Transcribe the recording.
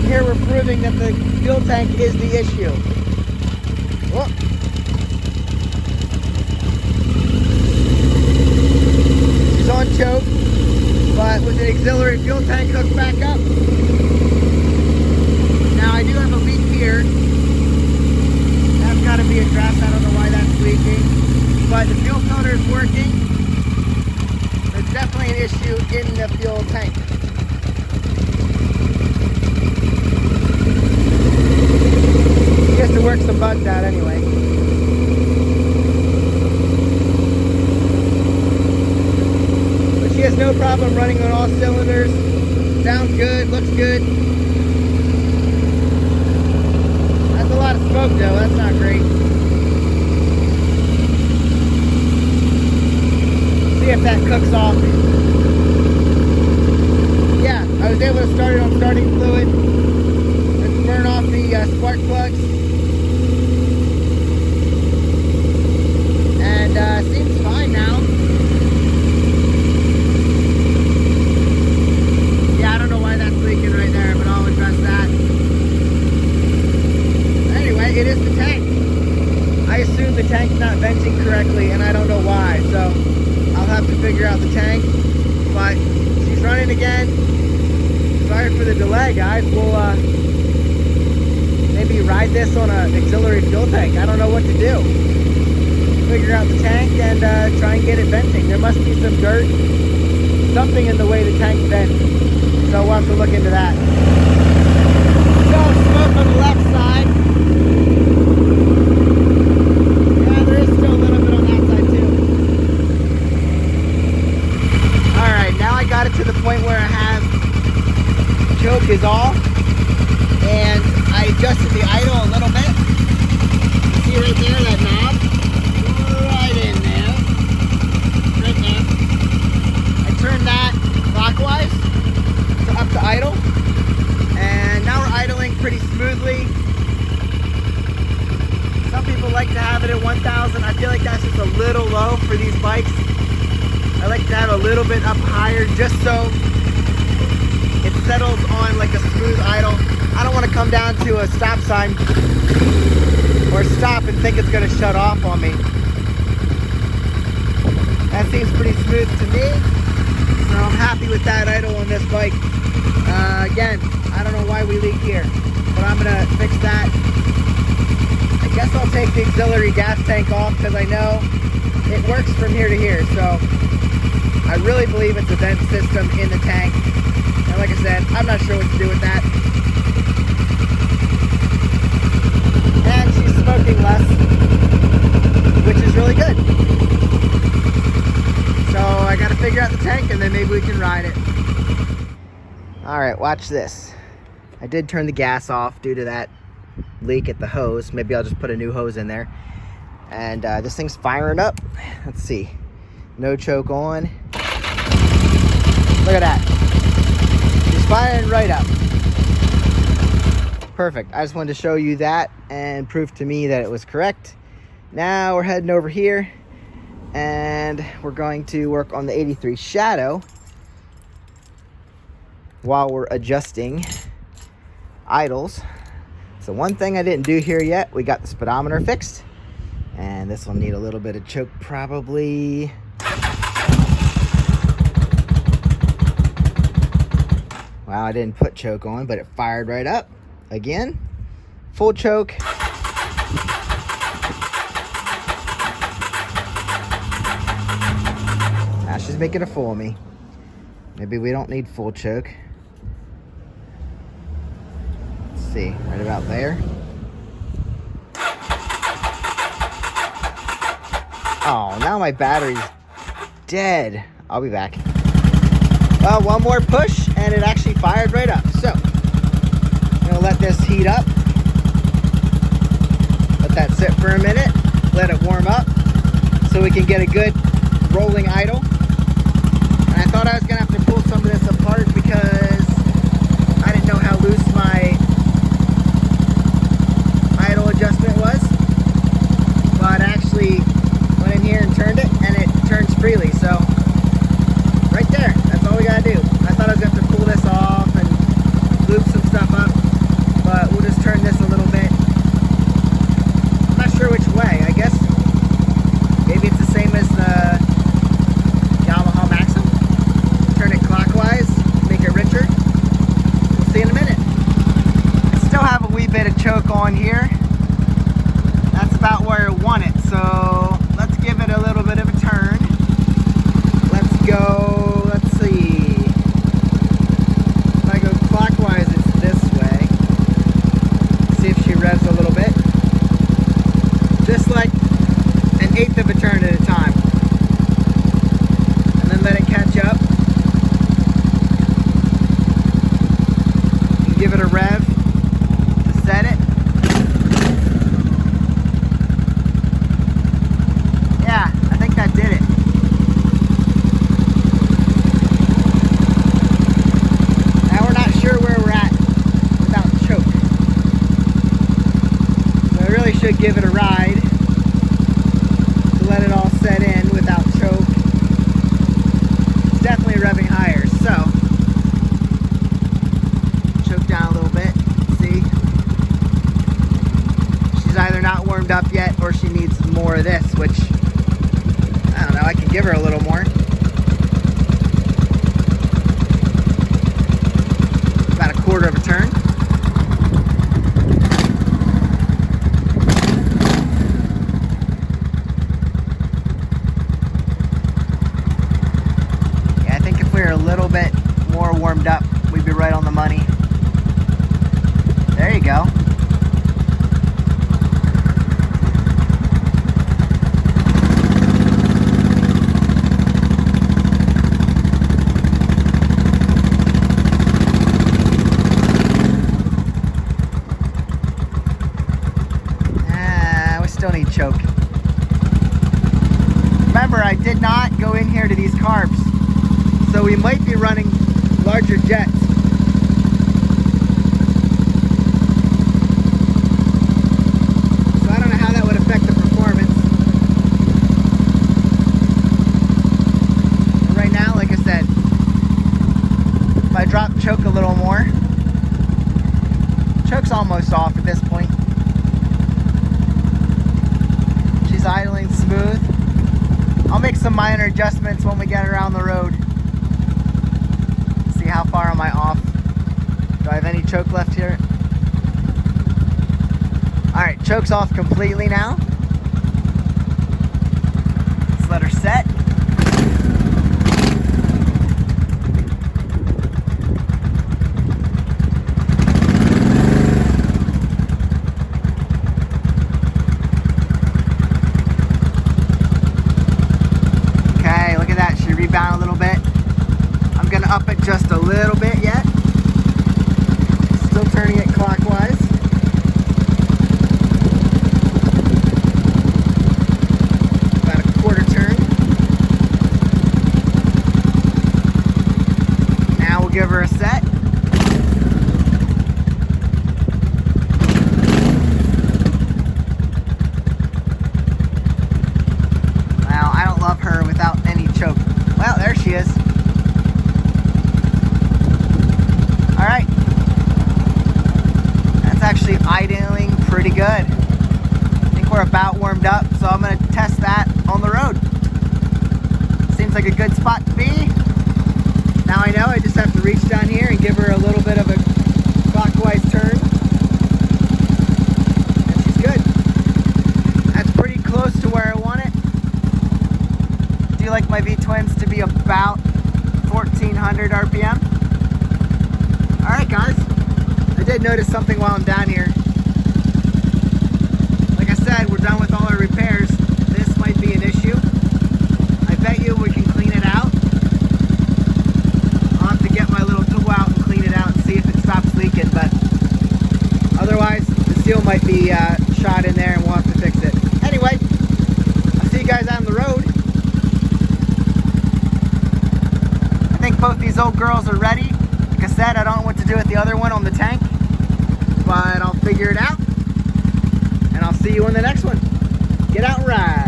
here we're proving that the fuel tank is the issue. Whoop. She's on choke, but with the auxiliary fuel tank hooked back up. Now I do have a leak here. That's got to be addressed. I don't know why that's leaking, but the fuel filter is working. There's definitely an issue in the fuel tank. He has to work some bugs out anyway. But she has no problem running on all cylinders. Sounds good, looks good. That's a lot of smoke though, that's not great. See if that cooks off. Yeah, I was able to start it on starting fluid. Let's burn off the spark plugs. And seems fine now. Yeah, I don't know why that's leaking right there, but I'll address that. Anyway, it is the tank. I assume the tank's not venting correctly, and I don't know why, so I'll have to figure out the tank. But she's running again. Sorry for the delay, guys. We'll maybe ride this on an auxiliary fuel tank. I don't know what to do. Figure out the tank and try and get it venting. There must be some dirt, something in the way the tank vents. So we'll have to look into that. So smoke on the left side. Yeah, there is still a little bit on that side too. Alright, now I got it to the point where I have choke is off. And I adjusted the idle a little bit. See right there, that knob? Right in there. Right there. I turned that clockwise to up to idle. And now we're idling pretty smoothly. Some people like to have it at 1,000. I feel like that's just a little low for these bikes. I like to have a little bit up higher just so it settles on like a smooth idle. I don't want to come down to a stop sign or stop and think it's going to shut off on me. That seems pretty smooth to me, so I'm happy with that idle on this bike. Again, I don't know why we leak here, but I'm going to fix that. I guess I'll take the auxiliary gas tank off because I know it works from here to here, so I really believe it's a vent system in the tank. And like I said, I'm not sure what to do with that. And she's smoking less, which is really good. So I got to figure out the tank and then maybe we can ride it. All right, watch this. I did turn the gas off due to that leak at the hose. Maybe I'll just put a new hose in there. And this thing's firing up. Let's see. No choke on. Look at that. She's firing right up. Perfect. I just wanted to show you that and prove to me that it was correct. Now we're heading over here and we're going to work on the 83 Shadow while we're adjusting idles. So one thing I didn't do here yet, we got the speedometer fixed, and this will need a little bit of choke probably. Wow, I didn't put choke on, but it fired right up. Again, full choke. Now she's making a fool of me. Maybe we don't need full choke. Let's see, right about there. Oh, now my battery's dead. I'll be back. Well, one more push and it actually fired right up. So I'm gonna let this heat up. Let that sit for a minute. Let it warm up so we can get a good rolling idle. And I thought I was gonna have to pull some of this apart because I didn't know how loose my idle adjustment was. But I actually went in here and turned it, and it turns freely. So right there, that's all we gotta do. I thought I was gonna have to pull this off and loop some stuff up. to give it a ride to let it all set in without choke. It's definitely revving higher, so choke down a little bit. See? She's either not warmed up yet or she needs more of this, which I don't know, I can give her a little more. About a quarter of a turn. Yeah, I think if we were a little bit more warmed up, we'd be right on the money. There you go. Still need choke. Remember, I did not go in here to these carbs, so we might be running larger jets. So I don't know how that would affect the performance. But right now, like I said, if I drop choke a little more, choke's almost off at this point. Idling smooth. I'll make some minor adjustments when we get around the road. See how far am I off. Do I have any choke left here? Alright, choke's off completely now. Let's let her set. Down a little bit. I'm gonna up it just a little bit yet. Still turning it clockwise. About a quarter turn. Now we'll give her a set. Wow, I don't love her without any choke. Well, there she is. Alright. That's actually idling pretty good. I think we're about warmed up, so I'm going to test that on the road. Seems like a good spot to be. Now I know I just have to reach down here and give her a little bit of a clockwise turn. And she's good. That's pretty close to where I want it. I like my V-twins to be about 1400 RPM. Alright guys, I did notice something while I'm down here. Like I said, we're done with all our repairs. This might be an issue. I bet you we can clean it out. I'll have to get my little tool out and clean it out and see if it stops leaking, but otherwise the seal might be shot in there and we'll have to fix it. Anyway, I'll see you guys out on the road. I think both these old girls are ready. Like I said, I don't know what to do with the other one on the tank, but I'll figure it out, and I'll see you in the next one. Get out and ride.